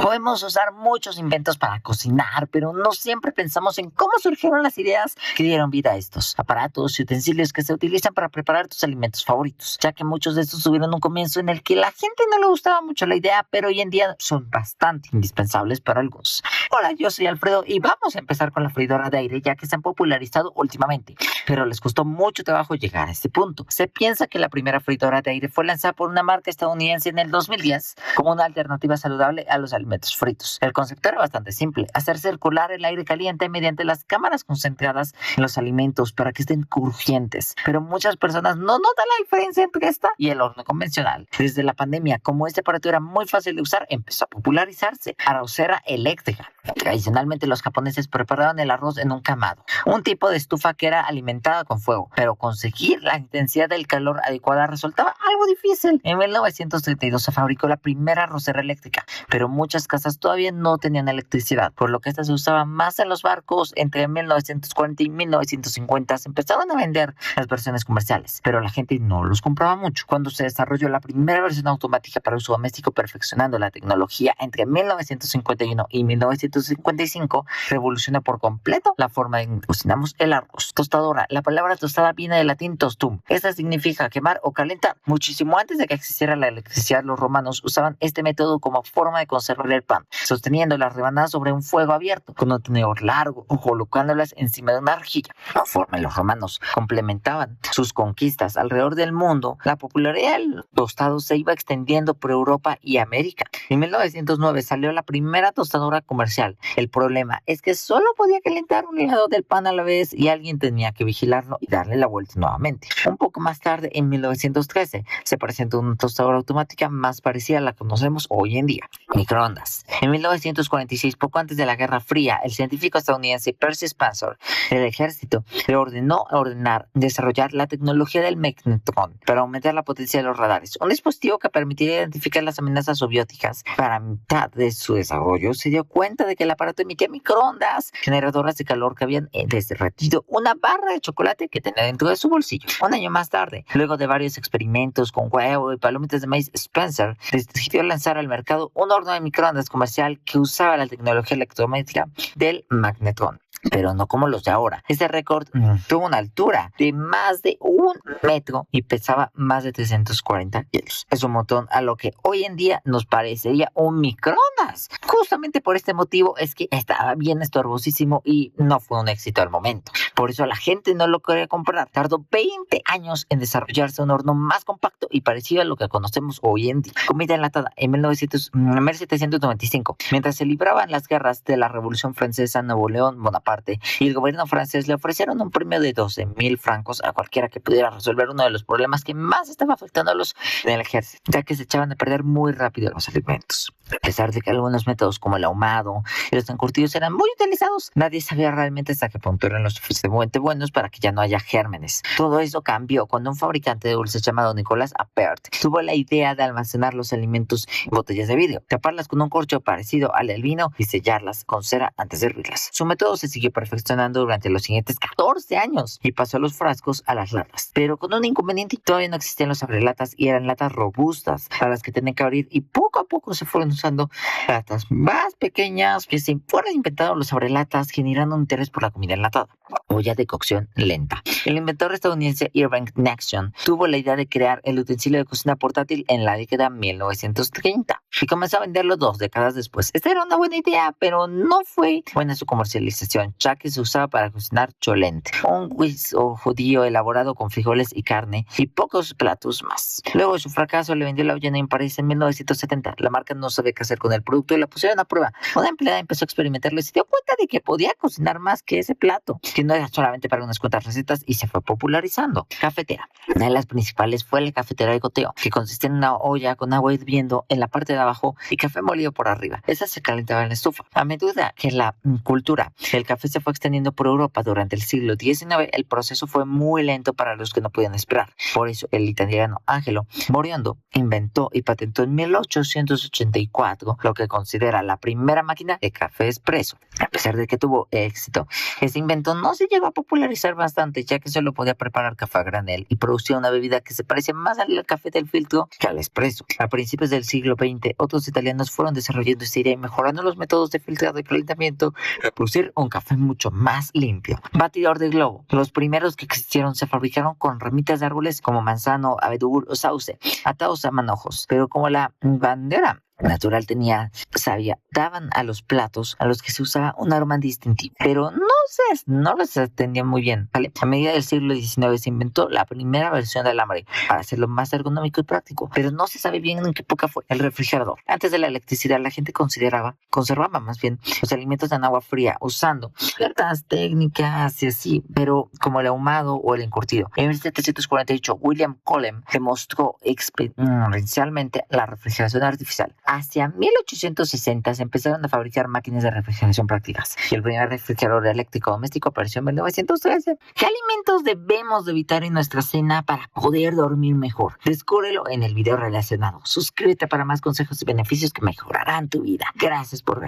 Podemos usar muchos inventos para cocinar, pero no siempre pensamos en cómo surgieron las ideas que dieron vida a estos aparatos y utensilios que se utilizan para preparar tus alimentos favoritos, ya que muchos de estos tuvieron un comienzo en el que la gente no le gustaba mucho la idea, pero hoy en día son bastante indispensables para algunos. Hola, yo soy Alfredo y vamos a empezar con la freidora de aire, ya que se han popularizado últimamente, pero les costó mucho trabajo llegar a este punto. Se piensa que la primera freidora de aire fue lanzada por una marca estadounidense en el 2010 como una alternativa saludable a los alimentos fritos. El concepto era bastante simple: hacer circular el aire caliente mediante las cámaras concentradas en los alimentos para que estén crujientes. Pero muchas personas no notan la diferencia entre esta y el horno convencional. Desde la pandemia, como este aparato era muy fácil de usar, empezó a popularizarse. Arrocera eléctrica. Tradicionalmente los japoneses preparaban el arroz en un kamado, un tipo de estufa que era alimentada con fuego, pero conseguir la intensidad del calor adecuada resultaba algo difícil. En 1932 se fabricó la primera arrocera eléctrica, pero muchas casas todavía no tenían electricidad, por lo que esta se usaba más en los barcos. Entre 1940 y 1950 se empezaron a vender las versiones comerciales, pero la gente no los compraba mucho. Cuando se desarrolló la primera versión automática para uso doméstico, perfeccionando la tecnología entre 1951 y 1955, revolucionó por completo la forma en que cocinamos el arroz. Tostadora. La palabra tostada viene del latín tostum. Esta significa quemar o calentar. Muchísimo antes de que existiera la electricidad, los romanos usaban este método como forma de conservar el pan, sosteniendo las rebanadas sobre un fuego abierto con un tenedor largo o colocándolas encima de una rejilla. Conforme los romanos complementaban sus conquistas alrededor del mundo, la popularidad del tostado se iba extendiendo por Europa y América. En 1909 salió la primera tostadora comercial. El problema es que solo podía calentar un lado del pan a la vez y alguien tenía que vigilarlo y darle la vuelta nuevamente. Un poco más tarde, en 1913, se presentó una tostadora automática más parecida a la que conocemos hoy en día: microondas. En 1946, poco antes de la Guerra Fría, el científico estadounidense Percy Spencer del ejército le ordenó desarrollar la tecnología del magnetrón para aumentar la potencia de los radares, un dispositivo que permitiría identificar las amenazas soviéticas. Para mitad de su desarrollo, se dio cuenta de que el aparato emitía microondas generadoras de calor que habían derretido una barra de chocolate que tenía dentro de su bolsillo. Un año más tarde, luego de varios experimentos con huevo y palomitas de maíz, Spencer decidió lanzar al mercado un horno de microondas comercial que usaba la tecnología electromagnética del magnetrón, pero no como los de ahora. Este récord tuvo una altura de más de 1 metro y pesaba más de 340 kilos. Es un montón a lo que hoy en día nos parecería un microondas. Justamente por este motivo es que estaba bien estorbosísimo y no fue un éxito al momento. Por eso la gente no lo quería comprar. Tardó 20 años en desarrollarse un horno más compacto y parecido a lo que conocemos hoy en día. Comida enlatada. En 1795, mientras se libraban las guerras de la Revolución Francesa, Napoleón Bonaparte y el gobierno francés le ofrecieron un premio de 12,000 francos a cualquiera que pudiera resolver uno de los problemas que más estaba afectando a los del ejército, ya que se echaban a perder muy rápido los alimentos. A pesar de que algunos métodos como el ahumado y los encurtidos eran muy utilizados, nadie sabía realmente hasta qué punto eran lo suficientemente buenos para que ya no haya gérmenes. Todo eso cambió cuando un fabricante de dulces llamado Nicolas Appert tuvo la idea de almacenar los alimentos en botellas de vidrio, taparlas con un corcho parecido al del vino y sellarlas con cera antes de hervirlas. Su método se siguió perfeccionando durante los siguientes 14 años y pasó los frascos a las latas, pero con un inconveniente: todavía no existían los abrelatas y eran latas robustas para las que tenían que abrir, y poco a poco se fueron usando latas más pequeñas que se fueron inventando los abrelatas, generando un interés por la comida enlatada. Olla de cocción lenta. El inventor estadounidense Irving Nixon tuvo la idea de crear el utensilio de cocina portátil en la década de 1930 y comenzó a venderlo 2 décadas después. Esta era una buena idea, pero no fue buena su comercialización, ya que se usaba para cocinar cholent, un guiso judío elaborado con frijoles y carne y pocos platos más. Luego de su fracaso, le vendió la olla en París en 1970. La marca no sabía qué hacer con el producto y la pusieron a prueba. Una empleada empezó a experimentarlo y se dio cuenta de que podía cocinar más que ese plato, que no era solamente para unas cuantas recetas, y se fue popularizando. Cafetera. Una de las principales fue la cafetera de goteo, que consistía en una olla con agua hirviendo en la parte de abajo y café molido por arriba. Esa se calentaba en la estufa. A medida que la cultura del café se fue extendiendo por Europa durante el siglo XIX, el proceso fue muy lento para los que no podían esperar. Por eso el italiano Angelo Moriondo inventó y patentó en 1884 lo que considera la primera máquina de café expreso. A pesar de que tuvo éxito, ese invento no se llegó a popularizar bastante, ya que solo podía preparar café a granel y producía una bebida que se parecía más al café del filtro que al expreso. A principios del siglo XX, Posteriormente, otros italianos fueron desarrollando esta idea y mejorando los métodos de filtrado y calentamiento para producir un café mucho más limpio. Batidor de globo. Los primeros que existieron se fabricaron con ramitas de árboles como manzano, abedul o sauce, atados a manojos, pero como la bandera natural tenía savia, daban a los platos a los que se usaba un aroma distintivo, pero no les atendía muy bien, ¿vale? A medida del siglo XIX se inventó la primera versión del alambre para hacerlo más ergonómico y práctico, pero no se sabe bien en qué época fue. El refrigerador. Antes de la electricidad, la gente conservaba más bien los alimentos en agua fría, usando ciertas técnicas y así, pero como el ahumado o el encurtido. En 1748, William Cullen demostró experiencialmente la refrigeración artificial. Hacia 1860 se empezaron a fabricar máquinas de refrigeración prácticas y el primer refrigerador eléctrico doméstico apareció en 1913. ¿Qué alimentos debemos de evitar en nuestra cena para poder dormir mejor? Descúbrelo en el video relacionado. Suscríbete para más consejos y beneficios que mejorarán tu vida. Gracias por ver.